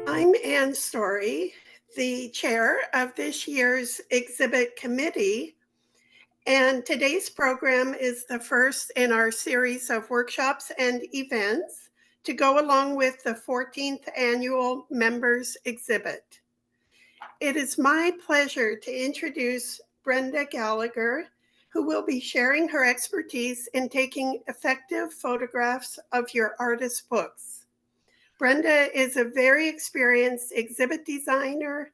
I'm Ann Story, the chair of this year's exhibit committee, and today's program is the first in our series of workshops and events to go along with the 14th annual members exhibit. It is my pleasure to introduce Brenda Gallagher, who will be sharing her expertise in taking effective photographs of your artist books. Brenda is a very experienced exhibit designer,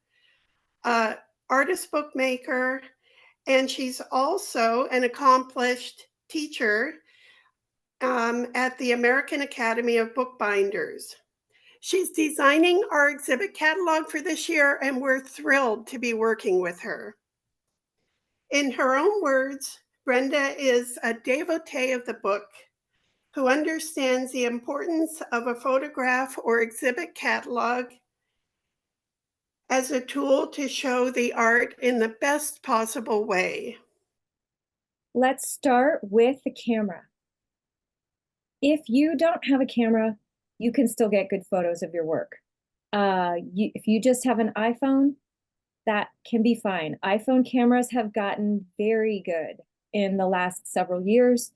artist bookmaker, and she's also an accomplished teacher at the American Academy of Bookbinders. She's designing our exhibit catalog for this year, and we're thrilled to be working with her. In her own words, Brenda is a devotee of the book who understands the importance of a photograph or exhibit catalog as a tool to show the art in the best possible way. Let's start with the camera. If you don't have a camera, you can still get good photos of your work. If you just have an iPhone, that can be fine. iPhone cameras have gotten very good in the last several years,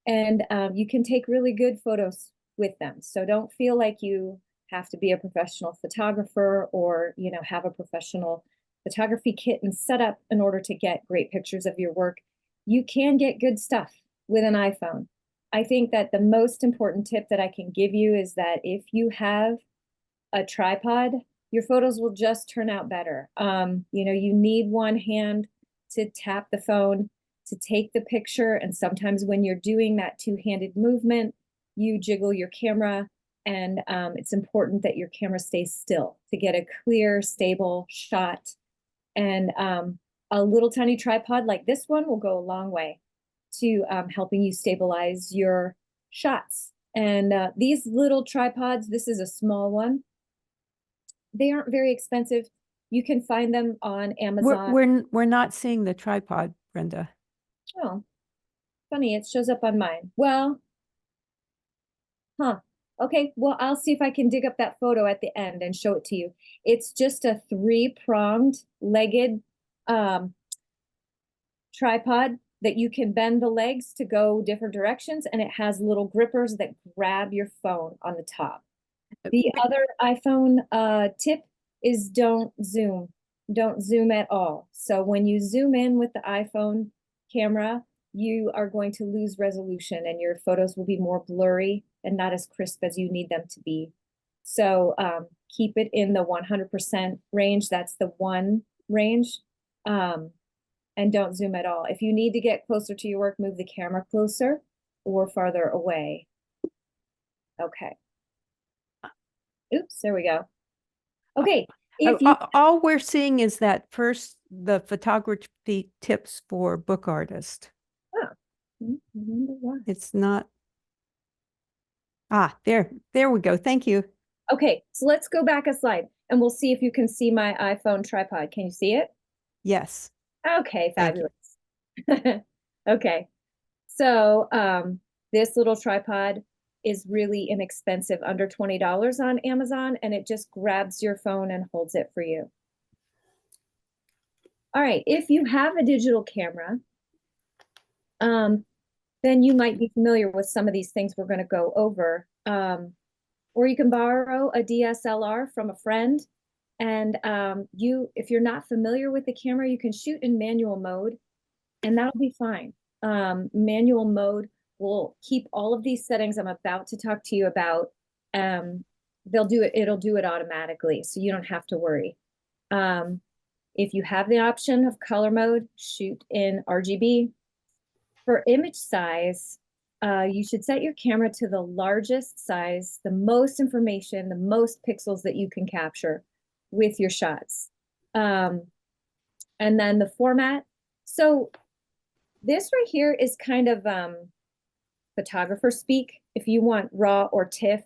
and you can take really good photos with them. So don't feel like you have to be a professional photographer or have a professional photography kit and setup in order to get great pictures of your work. You can get good stuff with an iPhone. I think that the most important tip that I can give you is that if you have a tripod, your photos will just turn out better. You need one hand to tap the phone to take the picture. And sometimes when you're doing that two-handed movement, you jiggle your camera, and it's important that your camera stays still to get a clear, stable shot. And a little tiny tripod like this one will go a long way to helping you stabilize your shots. And these little tripods, this is a small one. They aren't very expensive. You can find them on Amazon. We're not seeing the tripod, Brenda. Oh, funny, it shows up on mine. Well, okay, well, I'll see if I can dig up that photo at the end and show it to you. It's just a three-pronged legged tripod that you can bend the legs to go different directions, and it has little grippers that grab your phone on the top. The other iPhone tip is don't zoom at all. So when you zoom in with the iPhone camera, you are going to lose resolution and your photos will be more blurry and not as crisp as you need them to be. So keep it in the 100% range. That's the one range. And don't zoom at all. If you need to get closer to your work, move the camera closer or farther away. Okay. Oops, there we go. Okay. All we're seeing is that first, the photography tips for book artists. Oh, it's not. There we go. Thank you. Okay, so let's go back a slide and we'll see if you can see my iPhone tripod. Can you see it? Yes. Okay, fabulous. Okay, so this little tripod is really inexpensive, under $20 on Amazon, and it just grabs your phone and holds it for you. All right, if you have a digital camera, then you might be familiar with some of these things we're going to go over. Or you can borrow a DSLR from a friend. And if you're not familiar with the camera, you can shoot in manual mode, and that'll be fine. Manual mode will keep all of these settings I'm about to talk to you about. It'll do it automatically, so you don't have to worry. If you have the option of color mode, shoot in RGB. For image size, you should set your camera to the largest size, the most information, the most pixels that you can capture with your shots. And then the format. So this right here is kind of photographer speak. If you want RAW or TIFF,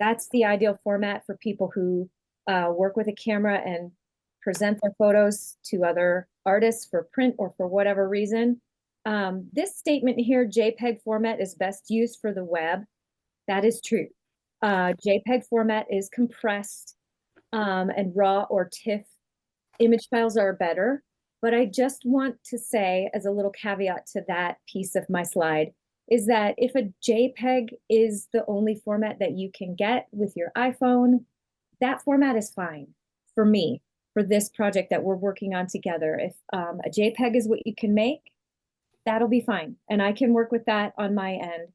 that's the ideal format for people who work with a camera and present their photos to other artists for print or for whatever reason. This statement here, JPEG format is best used for the web. That is true. JPEG format is compressed. and RAW or TIFF image files are better. But I just want to say, as a little caveat to that piece of my slide, is that if a JPEG is the only format that you can get with your iPhone, that format is fine for me, for this project that we're working on together. If a JPEG is what you can make, that'll be fine. And I can work with that on my end.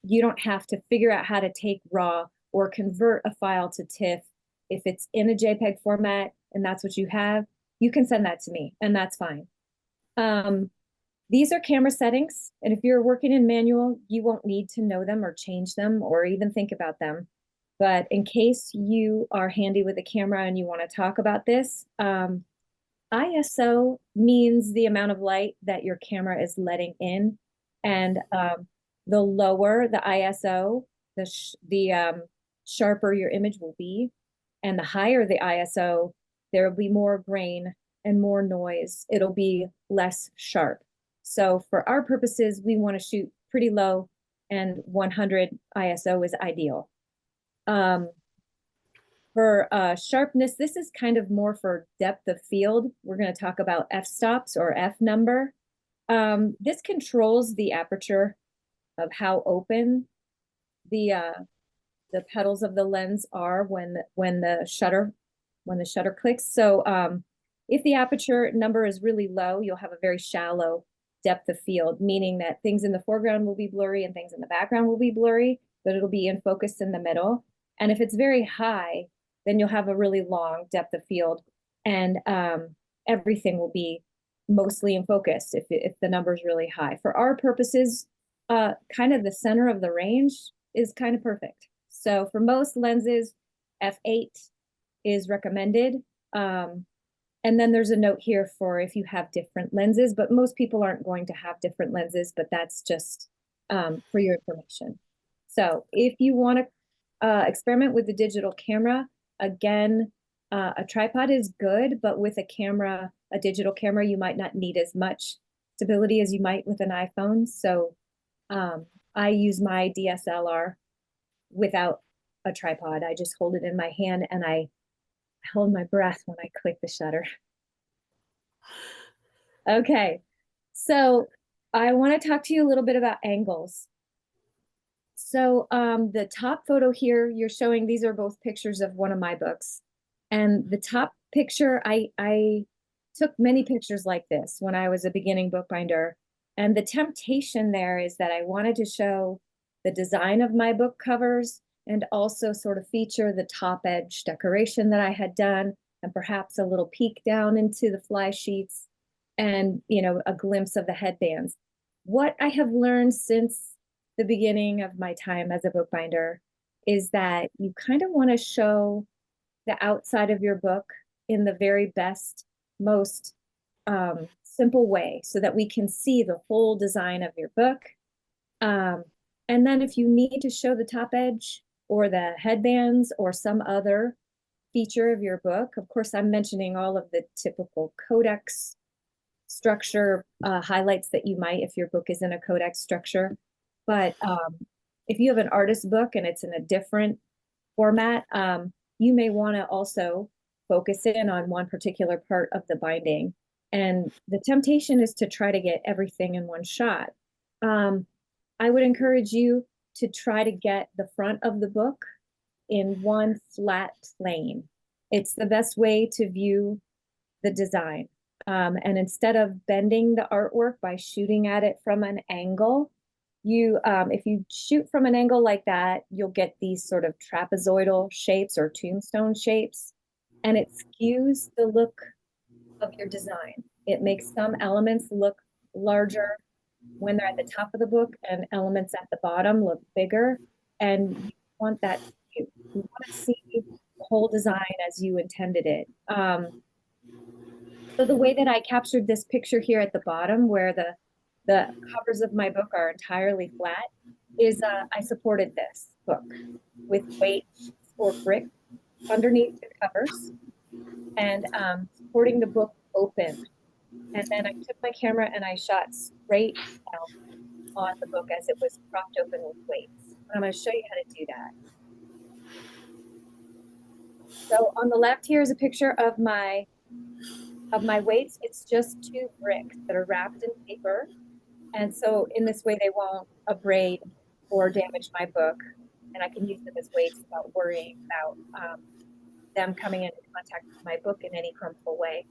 You don't have to figure out how to take RAW or convert a file to TIFF. If it's in a JPEG format and that's what you have, you can send that to me, and that's fine. These are camera settings, and if you're working in manual, you won't need to know them or change them or even think about them. But in case you are handy with a camera and you want to talk about this, ISO means the amount of light that your camera is letting in, and the lower the ISO, the sharper your image will be, and the higher the ISO, there will be more grain and more noise. It'll be less sharp. So for our purposes, we want to shoot pretty low, and 100 ISO is ideal. For sharpness, this is kind of more for depth of field. We're going to talk about f-stops or f-number. This controls the aperture of how open the petals of the lens are when the shutter clicks. So if the aperture number is really low, you'll have a very shallow depth of field, meaning that things in the foreground will be blurry and things in the background will be blurry, but it'll be in focus in the middle. And if it's very high, then you'll have a really long depth of field, and everything will be mostly in focus if the number is really high. For our purposes, kind of the center of the range is kind of perfect. So for most lenses, f8 is recommended. And then there's a note here for if you have different lenses, but most people aren't going to have different lenses, but that's just for your information. So if you want to experiment with the digital camera, again, a tripod is good, but with a digital camera, you might not need as much stability as you might with an iPhone. So I use my DSLR without a tripod. I just hold it in my hand and I hold my breath when I click the shutter. Okay, so I want to talk to you a little bit about angles. So the top photo here, you're showing, these are both pictures of one of my books. And the top picture, I took many pictures like this when I was a beginning bookbinder. And the temptation there is that I wanted to show the design of my book covers and also sort of feature the top edge decoration that I had done, and perhaps a little peek down into the fly sheets and, you know, a glimpse of the headbands. What I have learned since the beginning of my time as a bookbinder is that you kind of want to show the outside of your book in the very best, most simple way so that we can see the whole design of your book. And then if you need to show the top edge or the headbands or some other feature of your book, of course, I'm mentioning all of the typical codex structure highlights that you might if your book is in a codex structure. But if you have an artist book and it's in a different format, you may want to also focus in on one particular part of the binding. And the temptation is to try to get everything in one shot. I would encourage you to try to get the front of the book in one flat plane. It's the best way to view the design. And instead of bending the artwork by shooting at it from an angle, if you shoot from an angle like that, you'll get these sort of trapezoidal shapes or tombstone shapes, and it skews the look of your design. It makes some elements look larger when they're at the top of the book and elements at the bottom look bigger, and you want that. You want to see the whole design as you intended it. So the way that I captured this picture here at the bottom, where the covers of my book are entirely flat, is I supported this book with weights or bricks underneath the covers and supporting the book open. And then I took my camera and I shot straight down on the book as it was propped open with weights. I'm going to show you how to do that. So on the left here is a picture of my weights. It's just 2 bricks that are wrapped in paper. And so in this way, they won't abrade or damage my book. And I can use them as weights without worrying about them coming into contact with my book in any harmful way.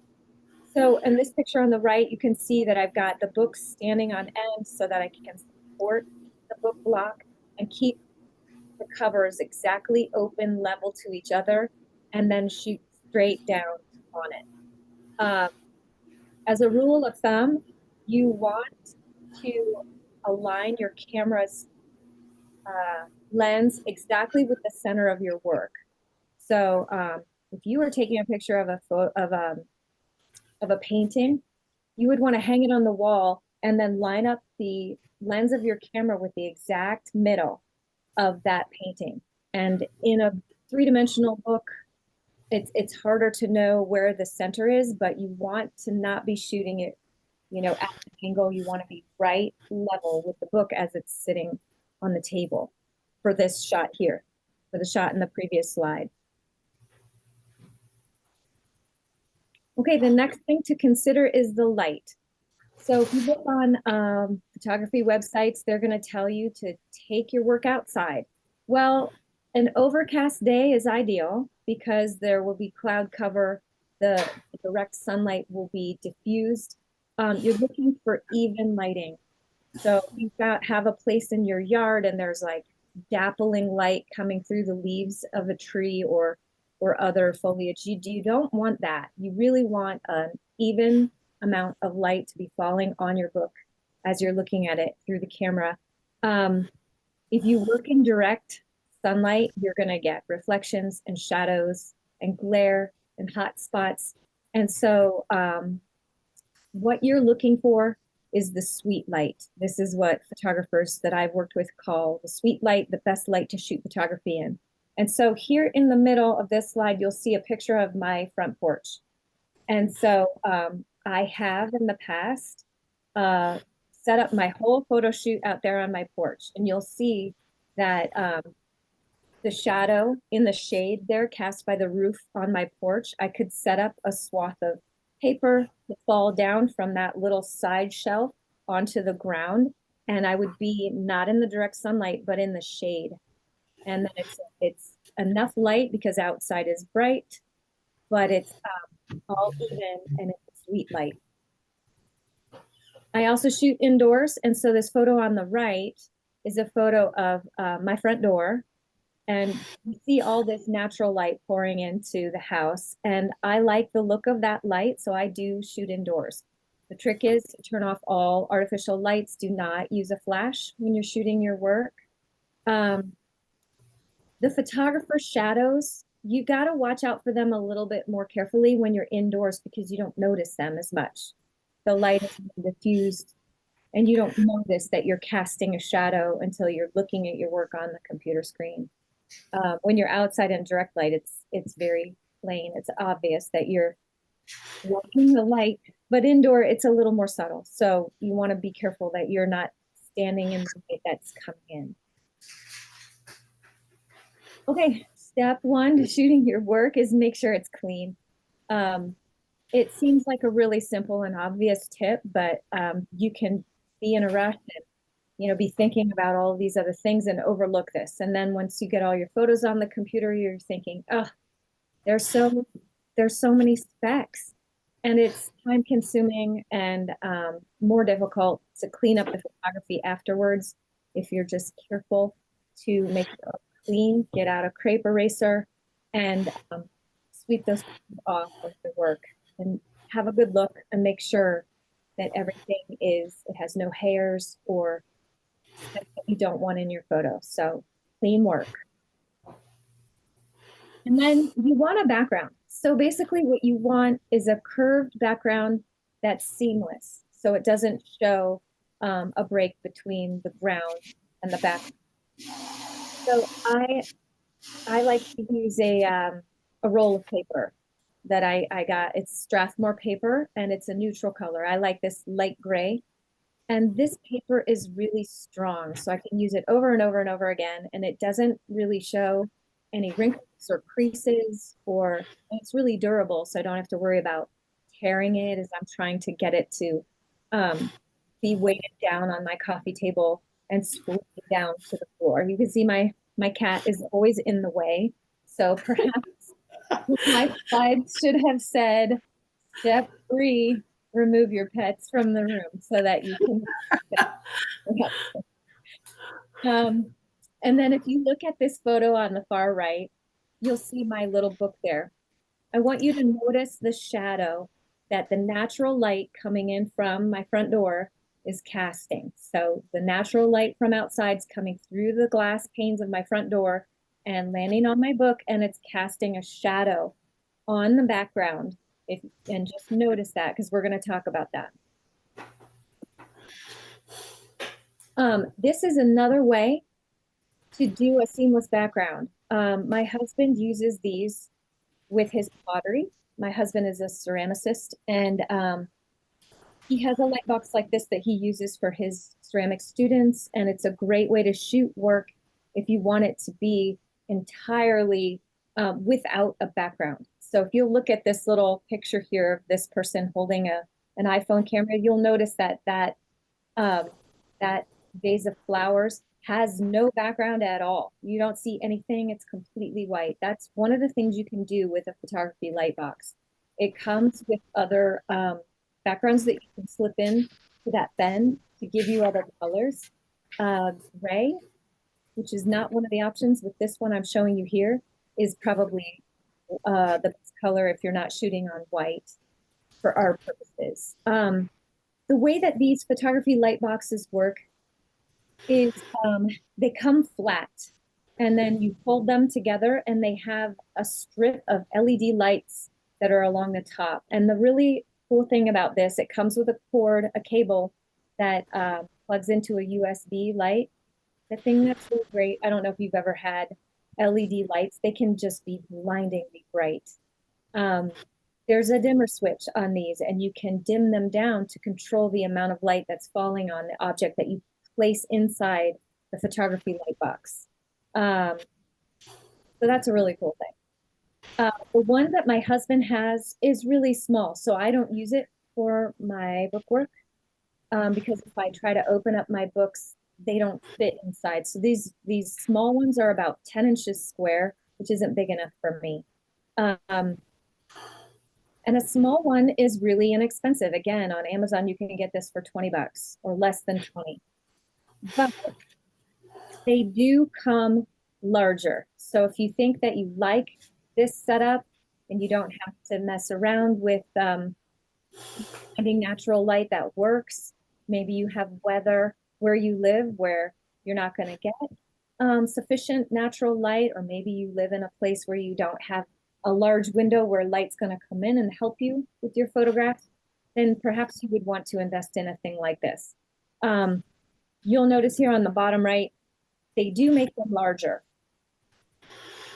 So in this picture on the right, you can see that I've got the book standing on end so that I can support the book block and keep the covers exactly open, level to each other, and then shoot straight down on it. As a rule of thumb, you want to align your camera's lens exactly with the center of your work. So if you were taking a picture of a painting, you would want to hang it on the wall and then line up the lens of your camera with the exact middle of that painting. And in a 3-dimensional book, it's harder to know where the center is, but you want to not be shooting it, at an angle. You want to be right level with the book as it's sitting on the table for this shot here, for the shot in the previous slide. Okay, the next thing to consider is the light. So if you look on photography websites, they're going to tell you to take your work outside. Well, an overcast day is ideal because there will be cloud cover, the direct sunlight will be diffused. You're looking for even lighting. So if you have a place in your yard and there's like dappling light coming through the leaves of a tree or other foliage, you don't want that. You really want an even amount of light to be falling on your book as you're looking at it through the camera. If you work in direct sunlight, you're going to get reflections and shadows and glare and hot spots. And so what you're looking for is the sweet light. This is what photographers that I've worked with call the sweet light, the best light to shoot photography in. And so here in the middle of this slide, you'll see a picture of my front porch. And so I have in the past set up my whole photo shoot out there on my porch. And you'll see that the shadow in the shade there cast by the roof on my porch, I could set up a swath of paper to fall down from that little side shelf onto the ground. And I would be not in the direct sunlight, but in the shade. And then it's enough light because outside is bright, but it's all even and it's sweet light. I also shoot indoors. And so this photo on the right is a photo of my front door. And you see all this natural light pouring into the house. And I like the look of that light, so I do shoot indoors. The trick is to turn off all artificial lights. Do not use a flash when you're shooting your work. The photographer's shadows, you got to watch out for them a little bit more carefully when you're indoors because you don't notice them as much. The light is diffused and you don't notice that you're casting a shadow until you're looking at your work on the computer screen. When you're outside in direct light, it's very plain. It's obvious that you're working the light, but indoor it's a little more subtle. So you want to be careful that you're not standing in the light that's coming in. Okay, step 1 to shooting your work is make sure it's clean. It seems like a really simple and obvious tip, but you can be in a rush and be thinking about all of these other things and overlook this. And then once you get all your photos on the computer, you're thinking, oh, there's so many specs, and it's time consuming and more difficult to clean up the photography afterwards. If you're just careful to make it clean, get out a crepe eraser and sweep those off of the work and have a good look and make sure that everything it has no hairs or that you don't want in your photo. So clean work. And then you want a background. So basically what you want is a curved background that's seamless. So it doesn't show a break between the ground and the background. So I like to use a roll of paper that I got. It's Strathmore paper and it's a neutral color. I like this light gray. And this paper is really strong, so I can use it over and over and over again, and it doesn't really show any wrinkles or creases, or it's really durable, so I don't have to worry about tearing it as I'm trying to get it to be weighted down on my coffee table and squeeze down to the floor. You can see my cat is always in the way, so perhaps my slides should have said, step 3, remove your pets from the room so that you can. And then if you look at this photo on the far right, you'll see my little book there. I want you to notice the shadow that the natural light coming in from my front door is casting. So the natural light from outside is coming through the glass panes of my front door and landing on my book, and it's casting a shadow on the background. And just notice that, because we're going to talk about that. This is another way to do a seamless background. My husband uses these with his pottery. My husband is a ceramicist, and he has a light box like this that he uses for his ceramic students, and it's a great way to shoot work if you want it to be entirely without a background. So if you look at this little picture here of this person holding an iPhone camera, you'll notice that that vase of flowers has no background at all. You don't see anything, it's completely white. That's one of the things you can do with a photography light box. It comes with other backgrounds that you can slip in to that bend to give you other colors. Gray, which is not one of the options with this one I'm showing you here, is probably the best color if you're not shooting on white for our purposes. The way that these photography light boxes work is they come flat, and then you fold them together, and they have a strip of LED lights that are along the top. And the really cool thing about this, it comes with a cord, a cable that plugs into a USB light. The thing that's really great, I don't know if you've ever had LED lights, they can just be blindingly bright. There's a dimmer switch on these, and you can dim them down to control the amount of light that's falling on the object that you place inside the photography light box. So that's a really cool thing. The one that my husband has is really small, so I don't use it for my book work because if I try to open up my books, they don't fit inside. So these small ones are about 10 inches square, which isn't big enough for me. And a small one is really inexpensive. Again, on Amazon, you can get this for 20 bucks or less than 20. But they do come larger. So if you think that you like this setup and you don't have to mess around with finding natural light that works, maybe you have weather where you live where you're not going to get sufficient natural light, or maybe you live in a place where you don't have a large window where light's going to come in and help you with your photographs, then perhaps you would want to invest in a thing like this. You'll notice here on the bottom right, they do make them larger.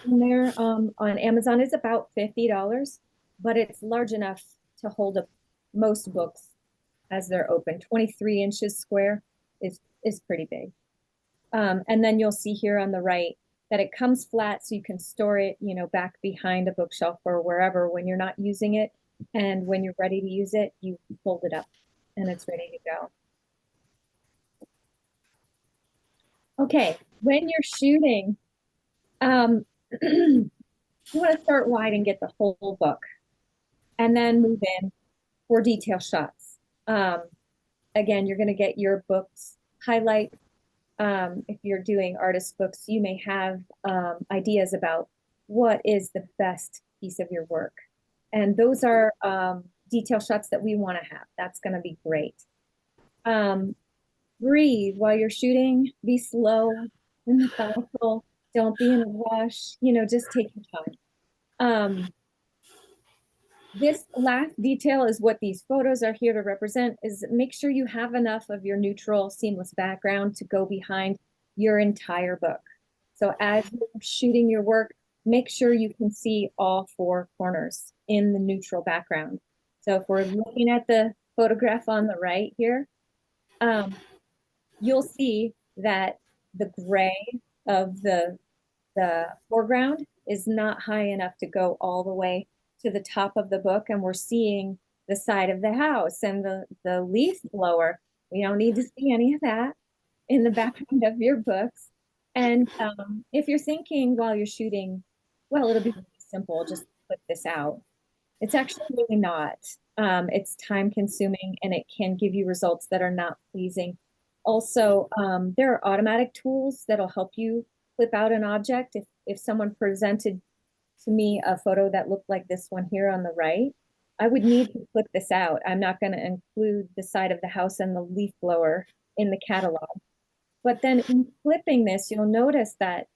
And they're on Amazon is about $50, but it's large enough to hold up most books as they're open. 23 inches square is pretty big. And then you'll see here on the right that it comes flat, so you can store it, you know, back behind a bookshelf or wherever when you're not using it. And when you're ready to use it, you fold it up and it's ready to go. Okay, when you're shooting, you want to start wide and get the whole book, and then move in for detail shots. Again, you're going to get your book's highlight. If you're doing artist books, you may have ideas about what is the best piece of your work. And those are detail shots that we want to have. That's going to be great. Breathe while you're shooting. Be slow and methodical. Don't be in a rush. You know, just take your time. This last detail is what these photos are here to represent, is make sure you have enough of your neutral seamless background to go behind your entire book. So as you're shooting your work, make sure you can see all 4 corners in the neutral background. So if we're looking at the photograph on the right here, you'll see that the gray of the the foreground is not high enough to go all the way to the top of the book, and we're seeing the side of the house and the leaf blower. We don't need to see any of that in the background of your books. And if you're thinking while you're shooting, well, it'll be really simple, just put this out. It's actually really not. It's time consuming and it can give you results that are not pleasing. Also, there are automatic tools that'll help you clip out an object. If someone presented to me a photo that looked like this one here on the right, I would need to clip this out. I'm not going to include the side of the house and the leaf blower in the catalog. But then in clipping this, you'll notice that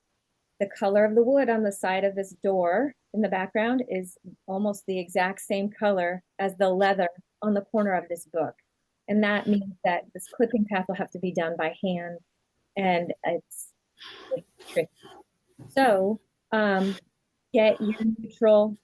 the color of the wood on the side of this door in the background is almost the exact same color as the leather on the corner of this book. And that means that this clipping path will have to be done by hand, and it's tricky. So get your neutral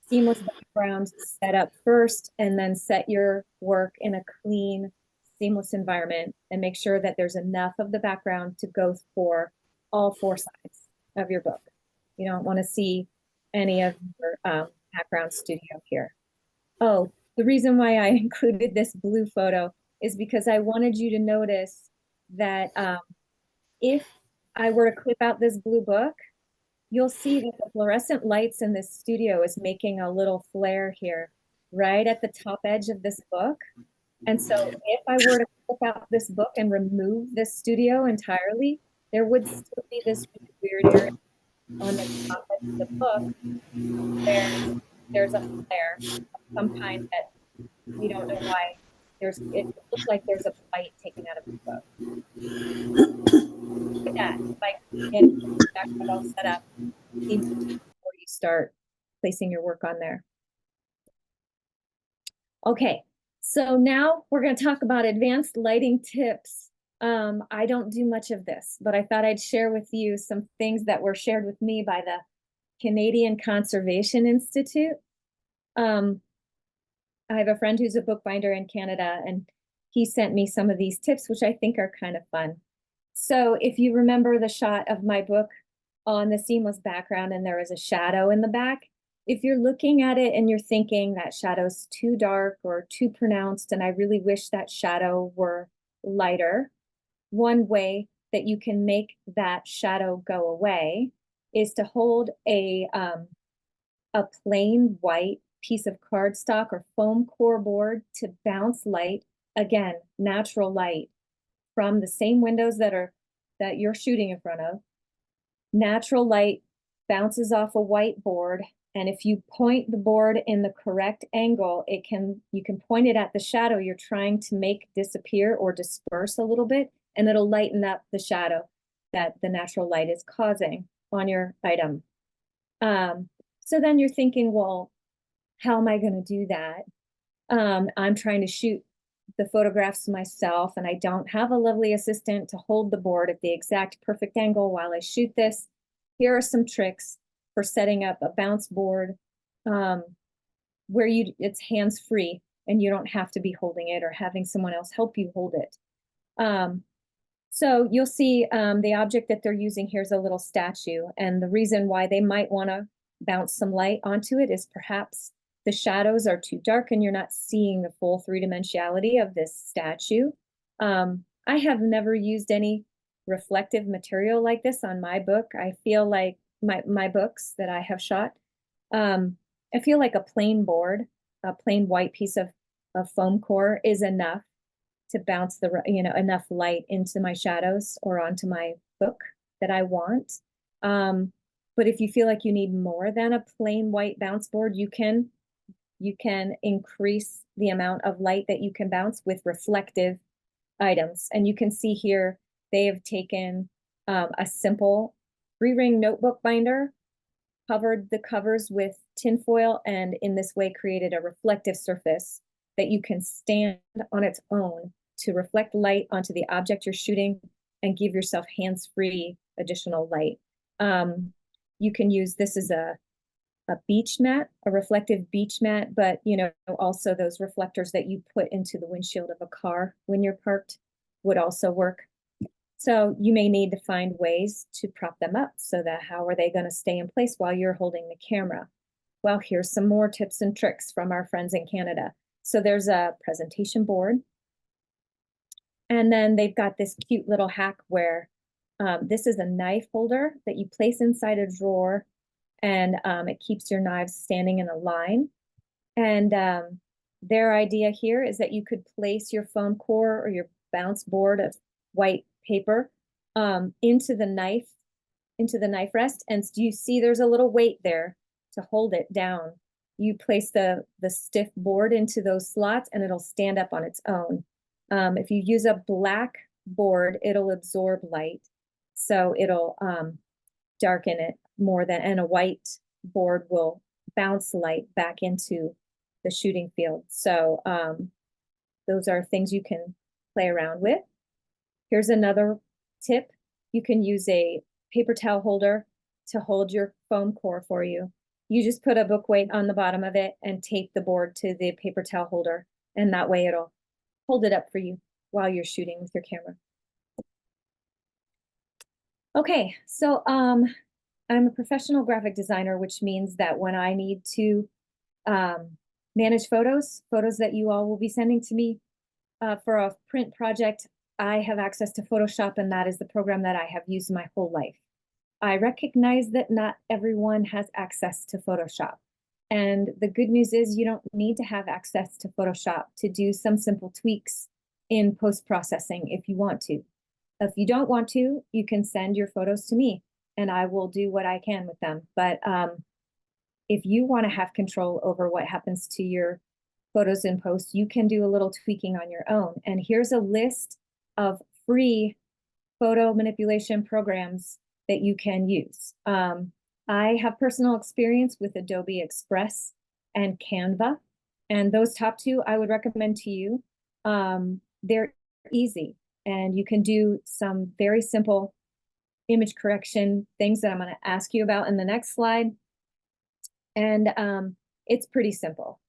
seamless background set up first, and then set your work in a clean, seamless environment, and make sure that there's enough of the background to go for all four sides of your book. You don't want to see any of your background studio here. Oh, the reason why I included this blue photo is because I wanted you to notice that if I were to clip out this blue book, you'll see that the fluorescent lights in this studio is making a little flare here, right at the top edge of this book. And so if I were to clip out this book and remove this studio entirely, there would still be this weird area on the top edge of the book where there's a flare of some kind that we don't know why. It looks like there's a light taken out of the book. Like that, like getting the background all set up before you start placing your work on there. Okay, so now we're going to talk about advanced lighting tips. I don't do much of this, but I thought I'd share with you some things that were shared with me by the Canadian Conservation Institute. I have a friend who's a bookbinder in Canada, and he sent me some of these tips, which I think are kind of fun. So if you remember the shot of my book on the seamless background and there is a shadow in the back, if you're looking at it and you're thinking that shadow's too dark or too pronounced, and I really wish that shadow were lighter, one way that you can make that shadow go away is to hold a plain white piece of cardstock or foam core board to bounce light, again, natural light from the same windows that you're shooting in front of. Natural light bounces off a white board, and if you point the board in the correct angle, you can point it at the shadow you're trying to make disappear or disperse a little bit, and it'll lighten up the shadow that the natural light is causing on your item. So then you're thinking, well, how am I going to do that? I'm trying to shoot the photographs myself, and I don't have a lovely assistant to hold the board at the exact perfect angle while I shoot this. Here are some tricks for setting up a bounce board where it's hands-free and you don't have to be holding it or having someone else help you hold it. So you'll see the object that they're using here is a little statue, and the reason why they might want to bounce some light onto it is perhaps the shadows are too dark and you're not seeing the full three-dimensionality of this statue. I have never used any reflective material like this on my book. I feel like my books that I have shot, I feel like a plain board, a plain white piece of foam core is enough to bounce enough light into my shadows or onto my book that I want. But if you feel like you need more than a plain white bounce board, you can increase the amount of light that you can bounce with reflective items. And you can see here, they have taken a simple 3-ring notebook binder, covered the covers with tinfoil, and in this way created a reflective surface that you can stand on its own to reflect light onto the object you're shooting and give yourself hands-free additional light. You can use this as a beach mat, a reflective beach mat, but also those reflectors that you put into the windshield of a car when you're parked would also work. So you may need to find ways to prop them up so that how are they going to stay in place while you're holding the camera? Well, here's some more tips and tricks from our friends in Canada. So there's a presentation board. And then they've got this cute little hack where this is a knife holder that you place inside a drawer, and it keeps your knives standing in a line. And their idea here is that you could place your foam core or your bounce board of white paper into the knife rest, and you see there's a little weight there to hold it down. You place the stiff board into those slots and it'll stand up on its own. If you use a black board, it'll absorb light, so it'll darken it more than, and a white board will bounce light back into the shooting field. So those are things you can play around with. Here's another tip. You can use a paper towel holder to hold your foam core for you. You just put a book weight on the bottom of it and tape the board to the paper towel holder, and that way it'll hold it up for you while you're shooting with your camera. Okay, so I'm a professional graphic designer, which means that when I need to manage photos that you all will be sending to me for a print project, I have access to Photoshop, and that is the program that I have used my whole life. I recognize that not everyone has access to Photoshop. And the good news is you don't need to have access to Photoshop to do some simple tweaks in post-processing if you want to. If you don't want to, you can send your photos to me and I will do what I can with them. But if you want to have control over what happens to your photos in post, you can do a little tweaking on your own. And here's a list of free photo manipulation programs that you can use. I have personal experience with Adobe Express and Canva, and those top two I would recommend to you. They're easy, and you can do some very simple image correction things that I'm going to ask you about in the next slide. And it's pretty simple.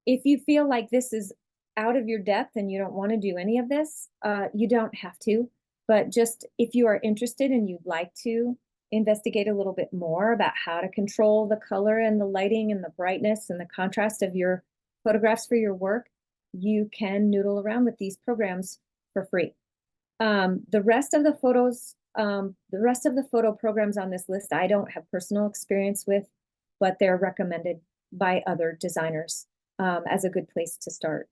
If you feel like this is out of your depth and you don't want to do any of this, you don't have to. But just if you are interested and you'd like to investigate a little bit more about how to control the color and the lighting and the brightness and the contrast of your photographs for your work, you can noodle around with these programs for free. The rest of the photo programs on this list, I don't have personal experience with, but they're recommended by other designers as a good place to start.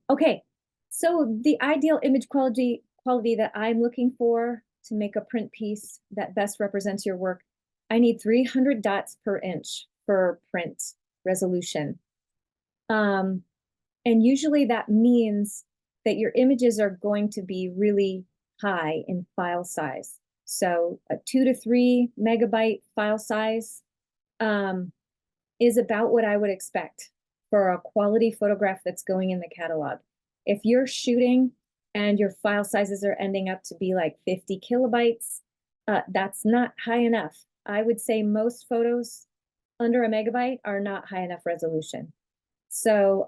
Okay, so the ideal image quality that I'm looking for to make a print piece that best represents your work, I need 300 dots per inch for print resolution. And usually that means that your images are going to be really high in file size. So a 2 to 3 megabyte file size is about what I would expect for a quality photograph that's going in the catalog. If you're shooting and your file sizes are ending up to be like 50 kilobytes, that's not high enough. I would say most photos under a megabyte are not high enough resolution. So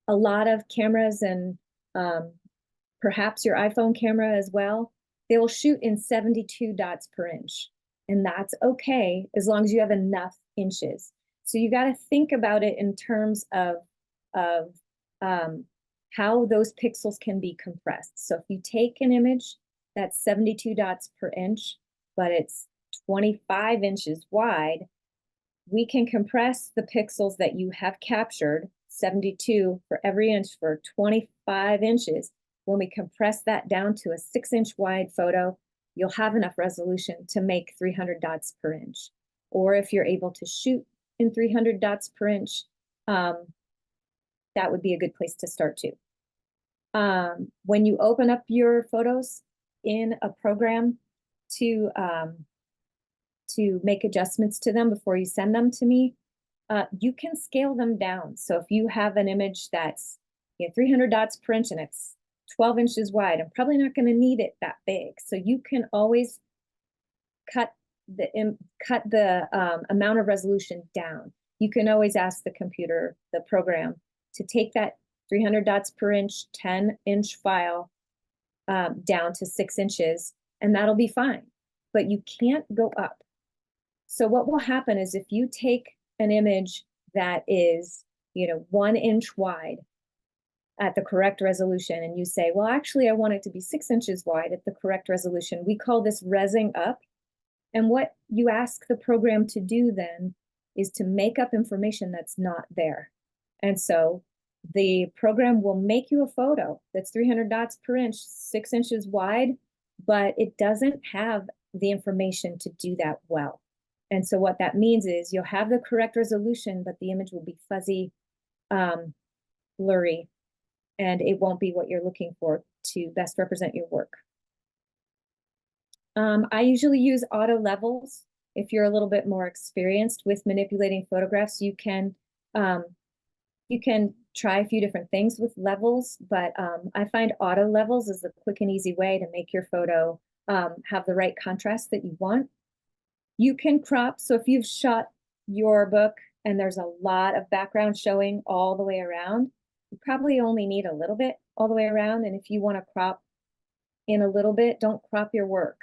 a lot of cameras, and perhaps your iPhone camera as well, they will shoot in 72 dots per inch. And that's okay as long as you have enough inches. So you got to think about it in terms of how those pixels can be compressed. So if you take an image that's 72 dots per inch, but it's 25 inches wide, we can compress the pixels that you have captured, 72 for every inch for 25 inches. When we compress that down to a 6-inch wide photo, you'll have enough resolution to make 300 dots per inch. Or if you're able to shoot in 300 dots per inch, that would be a good place to start too. When you open up your photos in a program to make adjustments to them before you send them to me, you can scale them down. So if you have an image that's 300 dots per inch and it's 12 inches wide, I'm probably not going to need it that big. So you can always cut the amount of resolution down. You can always ask the computer, the program, to take that 300 dots per inch, 10-inch file down to 6 inches, and that'll be fine. But you can't go up. So what will happen is if you take an image that is, 1 inch wide at the correct resolution, and you say, well, actually, I want it to be 6 inches wide at the correct resolution. We call this resing up. And what you ask the program to do then is to make up information that's not there. And so the program will make you a photo that's 300 dots per inch, 6 inches wide, but it doesn't have the information to do that well. And so what that means is you'll have the correct resolution, but the image will be fuzzy, blurry, and it won't be what you're looking for to best represent your work. I usually use auto levels. If you're a little bit more experienced with manipulating photographs, you can try a few different things with levels, but I find auto levels is a quick and easy way to make your photo have the right contrast that you want. You can crop, so if you've shot your book and there's a lot of background showing all the way around, you probably only need a little bit all the way around, and if you want to crop in a little bit, don't crop your work.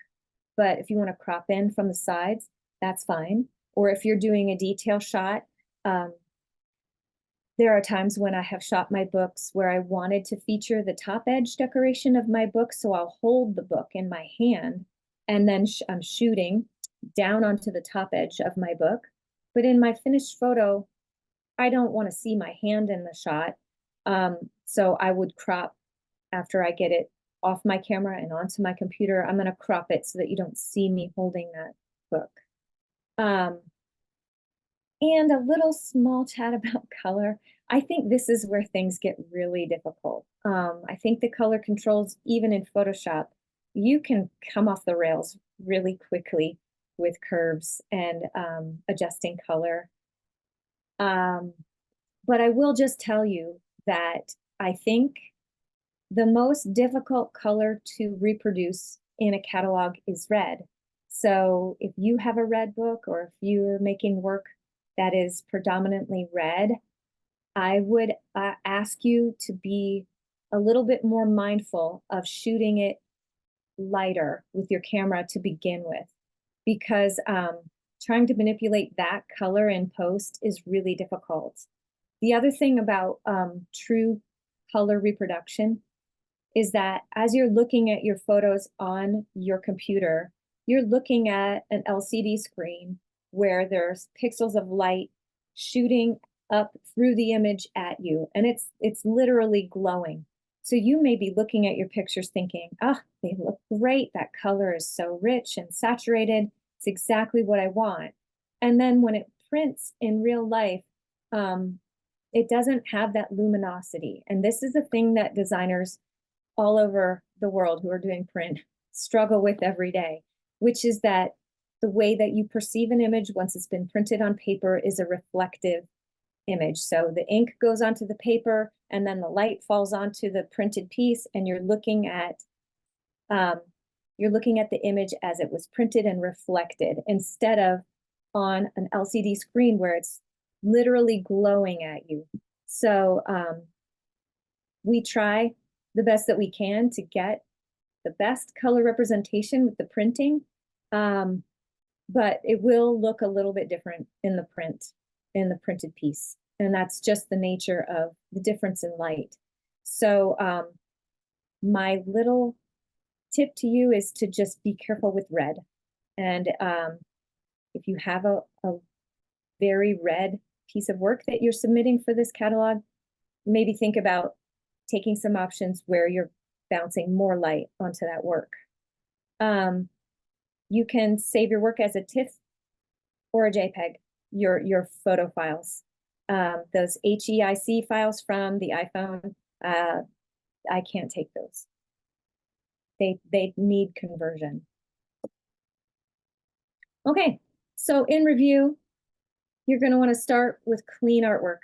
But if you want to crop in from the sides, that's fine. Or if you're doing a detail shot, there are times when I have shot my books where I wanted to feature the top edge decoration of my book, so I'll hold the book in my hand, and then I'm shooting down onto the top edge of my book. But in my finished photo, I don't want to see my hand in the shot. So I would crop after I get it off my camera and onto my computer. I'm going to crop it so that you don't see me holding that book. And a little small chat about color. I think this is where things get really difficult. I think the color controls, even in Photoshop, you can come off the rails really quickly with curves and adjusting color. But I will just tell you that I think the most difficult color to reproduce in a catalog is red. So if you have a red book, or if you're making work that is predominantly red, I would ask you to be a little bit more mindful of shooting it lighter with your camera to begin with, because trying to manipulate that color in post is really difficult. The other thing about true color reproduction is that as you're looking at your photos on your computer, you're looking at an LCD screen where there's pixels of light shooting up through the image at you, and it's literally glowing. So you may be looking at your pictures thinking, oh, they look great. That color is so rich and saturated. It's exactly what I want. And then when it prints in real life, it doesn't have that luminosity. And this is a thing that designers all over the world who are doing print struggle with every day, which is that the way that you perceive an image once it's been printed on paper is a reflective image. So the ink goes onto the paper, and then the light falls onto the printed piece, and you're looking at the image as it was printed and reflected, instead of on an LCD screen where it's literally glowing at you. So we try the best that we can to get the best color representation with the printing, but it will look a little bit different in the printed piece. And that's just the nature of the difference in light. So my little tip to you is to just be careful with red. And if you have a very red piece of work that you're submitting for this catalog, maybe think about taking some options where you're bouncing more light onto that work. You can save your work as a TIFF or a JPEG, your photo files. Those HEIC files from the iPhone, I can't take those. They need conversion. Okay, so in review, you're going to want to start with clean artwork,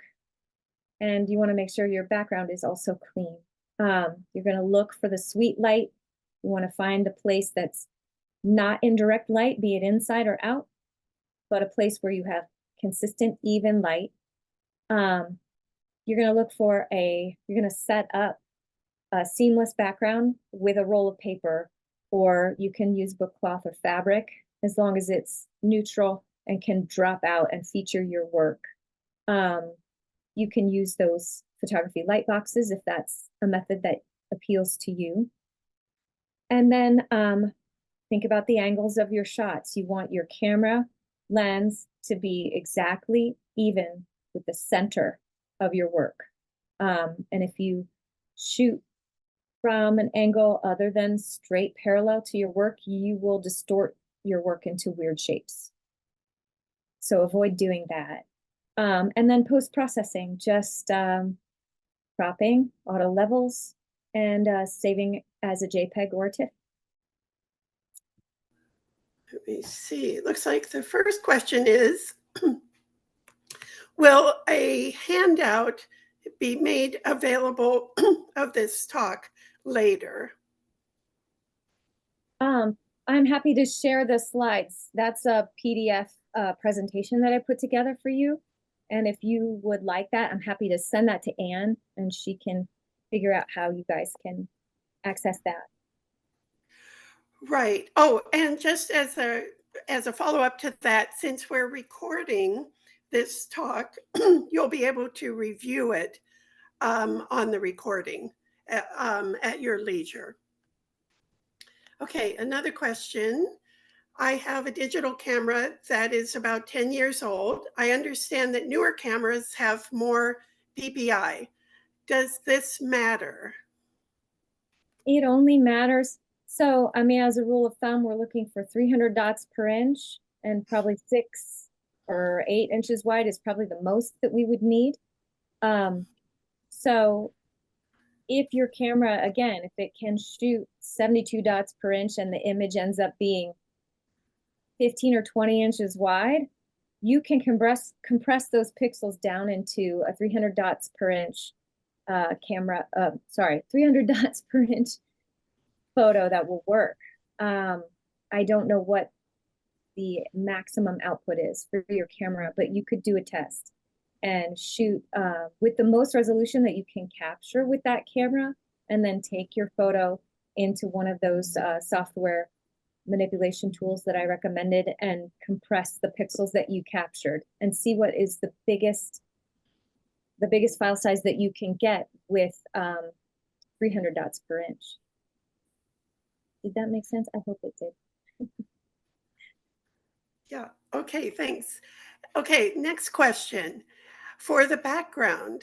and you want to make sure your background is also clean. You're going to look for the sweet light. You want to find a place that's not in direct light, be it inside or out, but a place where you have consistent, even light. you're going to look for you're going to set up a seamless background with a roll of paper, or you can use book cloth or fabric as long as it's neutral and can drop out and feature your work. You can use those photography light boxes if that's a method that appeals to you. And then think about the angles of your shots. You want your camera lens to be exactly even with the center of your work. And if you shoot from an angle other than straight parallel to your work, you will distort your work into weird shapes. So avoid doing that. And then post-processing, just cropping, auto levels, and saving as a JPEG or a TIFF. Let me see. It looks like the first question is, will a handout be made available of this talk later? I'm happy to share the slides. That's a PDF presentation that I put together for you. And if you would like that, I'm happy to send that to Anne and she can figure out how you guys can access that. Right. Oh, and just as a follow-up to that, since we're recording this talk, you'll be able to review it on the recording at your leisure. Okay, another question. I have a digital camera that is about 10 years old. I understand that newer cameras have more PPI. Does this matter? It only matters. So, I mean, as a rule of thumb, we're looking for 300 dots per inch, and probably 6 or 8 inches wide is probably the most that we would need. So if your camera, again, if it can shoot 72 dots per inch and the image ends up being 15 or 20 inches wide, you can compress those pixels down into a 300 dots per inch 300 dots per inch photo that will work. I don't know what the maximum output is for your camera, but you could do a test and shoot with the most resolution that you can capture with that camera, and then take your photo into one of those software manipulation tools that I recommended and compress the pixels that you captured and see what is the biggest file size that you can get with 300 dots per inch. Did that make sense? I hope it did. Yeah, okay, thanks. Okay, next question. For the background,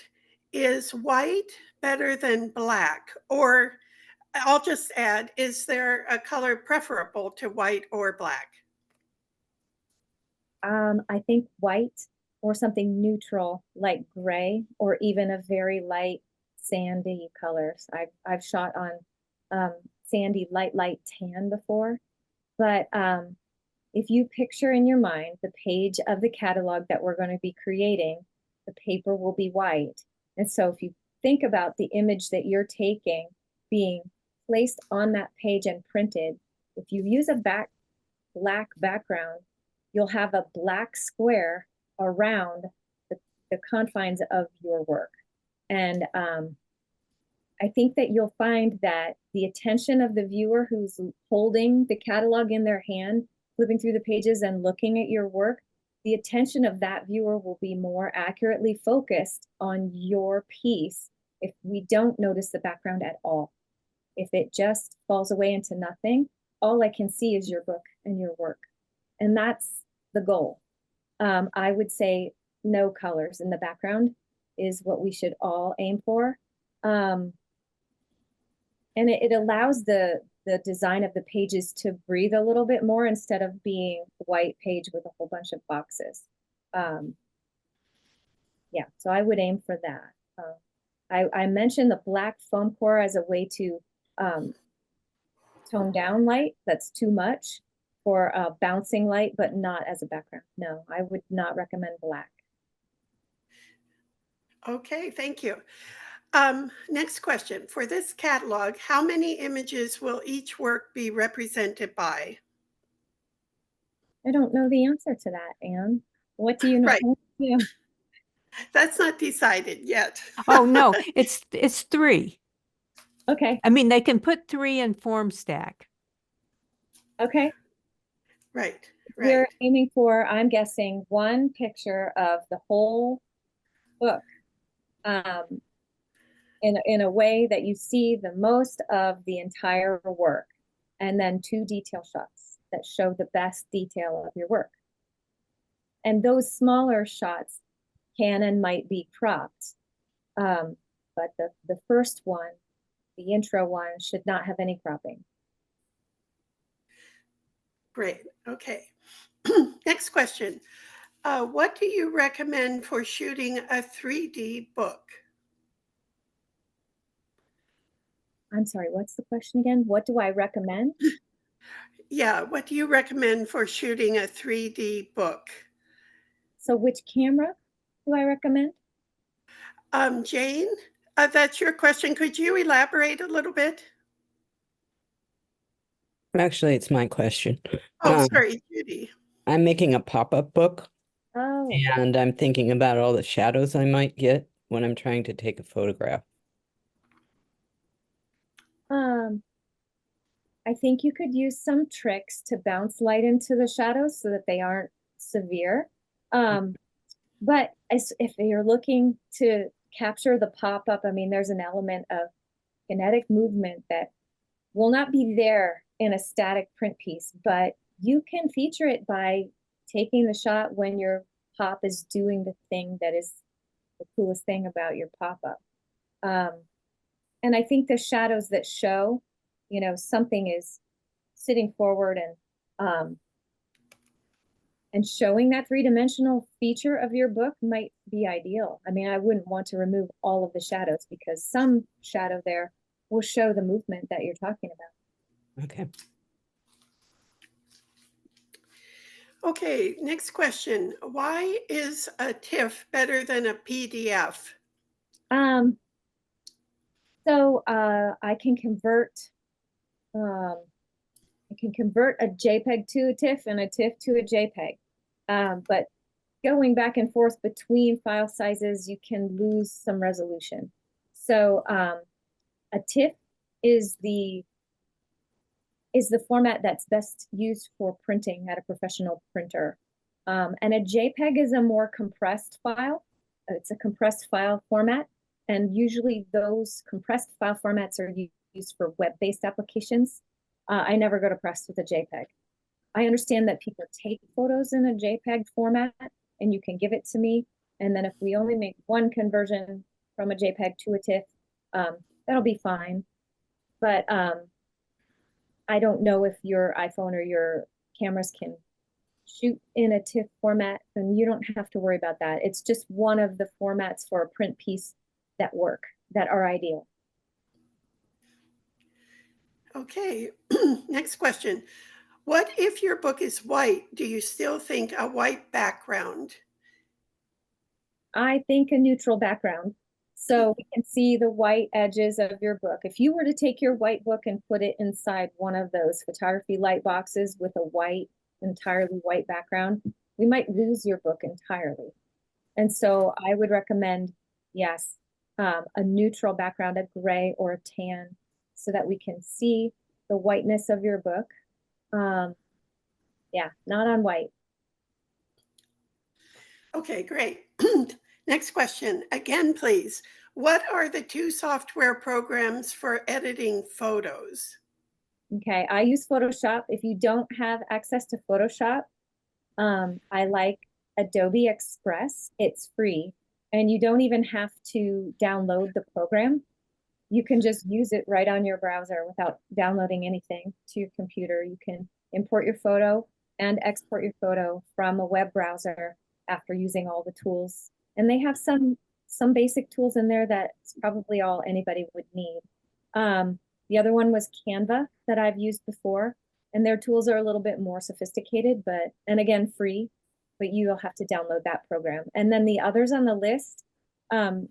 is white better than black? Or I'll just add, is there a color preferable to white or black? I think white or something neutral like gray or even a very light sandy colors. I've shot on sandy light tan before, but if you picture in your mind the page of the catalog that we're going to be creating, the paper will be white. And so if you think about the image that you're taking being placed on that page and printed, if you use a black background, you'll have a black square around the confines of your work. And I think that you'll find that the attention of the viewer who's holding the catalog in their hand, flipping through the pages and looking at your work, the attention of that viewer will be more accurately focused on your piece if we don't notice the background at all. If it just falls away into nothing, all I can see is your book and your work. And that's the goal. I would say no colors in the background is what we should all aim for. And it allows the design of the pages to breathe a little bit more instead of being white page with a whole bunch of boxes. Yeah, so I would aim for that. I mentioned the black foam core as a way to tone down light. That's too much for bouncing light, but not as a background. No, I would not recommend black. Okay, thank you. Next question. For this catalog, how many images will each work be represented by? I don't know the answer to that, Anne. What do you know? Right. Yeah. That's not decided yet. Oh, no, it's 3. Okay, I mean, they can put 3 in form stack. okay. Right, We're right. aiming for, I'm guessing, 1 picture of the whole book, um, in a way that you see the most of the entire work, and then 2 detail shots that show the best detail of your work. And those smaller shots can and might be cropped. But the first one, the intro one, should not have any cropping. Great. Okay. Next question. What do you recommend for shooting a 3D book? I'm sorry, what's the question again? What do I recommend? Yeah, what do you recommend for shooting a 3D book? So which camera do I recommend? Jane, that's your question. Could you elaborate a little bit? Actually, it's my question. Oh, Um, sorry, Judy. I'm making a pop-up book Oh, and I'm thinking about all the shadows I might get when I'm trying to take a photograph. um, I think you could use some tricks to bounce light into the shadows so that they aren't severe. But if you're looking to capture the pop-up, I mean, there's an element of kinetic movement that will not be there in a static print piece, but you can feature it by taking the shot when your pop is doing the thing that is the coolest thing about your pop-up. And I think the shadows that show, something is sitting forward and showing that 3-dimensional feature of your book might be ideal. I mean, I wouldn't want to remove all of the shadows because some shadow there will show the movement that you're talking about. Okay. Okay, next question. Why is a TIFF better than a PDF? So I can convert a JPEG to a TIFF and a TIFF to a JPEG. But going back and forth between file sizes, you can lose some resolution. So a TIFF is the format that's best used for printing at a professional printer. And a JPEG is a more compressed file. It's a compressed file format. And usually those compressed file formats are used for web-based applications. I never go to press with a JPEG. I understand that people take photos in a JPEG format and you can give it to me. And then if we only make one conversion from a JPEG to a TIFF, that'll be fine. But I don't know if your iPhone or your cameras can shoot in a TIFF format, then you don't have to worry about that. It's just one of the formats for a print piece that work, that are ideal. Okay, next question. What if your book is white? Do you still think a white background? I think a neutral background. So we can see the white edges of your book. If you were to take your white book and put it inside one of those photography light boxes with a entirely white background, we might lose your book entirely. And so I would recommend, yes, a neutral background, a gray or a tan, so that we can see the whiteness of your book. Yeah, not on white. Okay, great. Next question. Again, please. What are the 2 software programs for editing photos? Okay, I use Photoshop. If you don't have access to Photoshop, I like Adobe Express. It's free, and you don't even have to download the program. You can just use it right on your browser without downloading anything to your computer. You can import your photo and export your photo from a web browser after using all the tools. And they have some basic tools in there that's probably all anybody would need. The other one was Canva that I've used before, and their tools are a little bit more sophisticated, and again, free, but you'll have to download that program. And then the others on the list,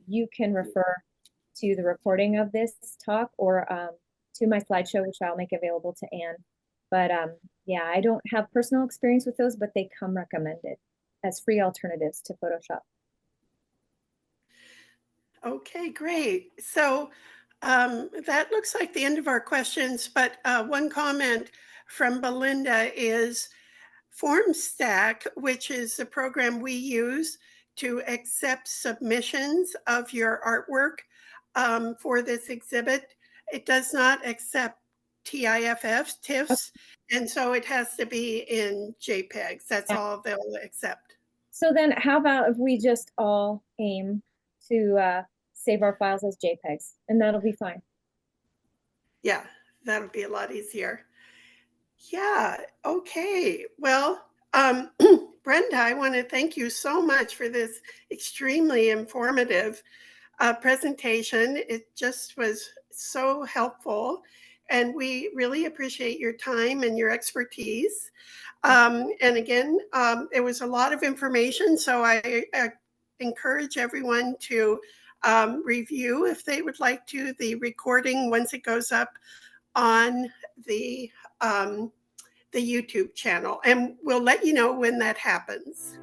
you can refer to the recording of this talk or to my slideshow, which I'll make available to Anne. But yeah, I don't have personal experience with those, but they come recommended as free alternatives to Photoshop. Okay, great. So that looks like the end of our questions, but one comment from Belinda is FormStack, which is the program we use to accept submissions of your artwork for this exhibit. It does not accept TIFFs, TIFFs, and so it has to be in JPEGs. That's all they'll accept. So then how about if we just all aim to save our files as JPEGs, and that'll be fine. Yeah, that'll be a lot easier. Yeah, okay. Well, Brenda, I want to thank you so much for this extremely informative presentation. It just was so helpful, and we really appreciate your time and your expertise. And again, it was a lot of information, so I encourage everyone to review, if they would like to, the recording once it goes up on the um, the YouTube channel, and we'll let you know when that happens.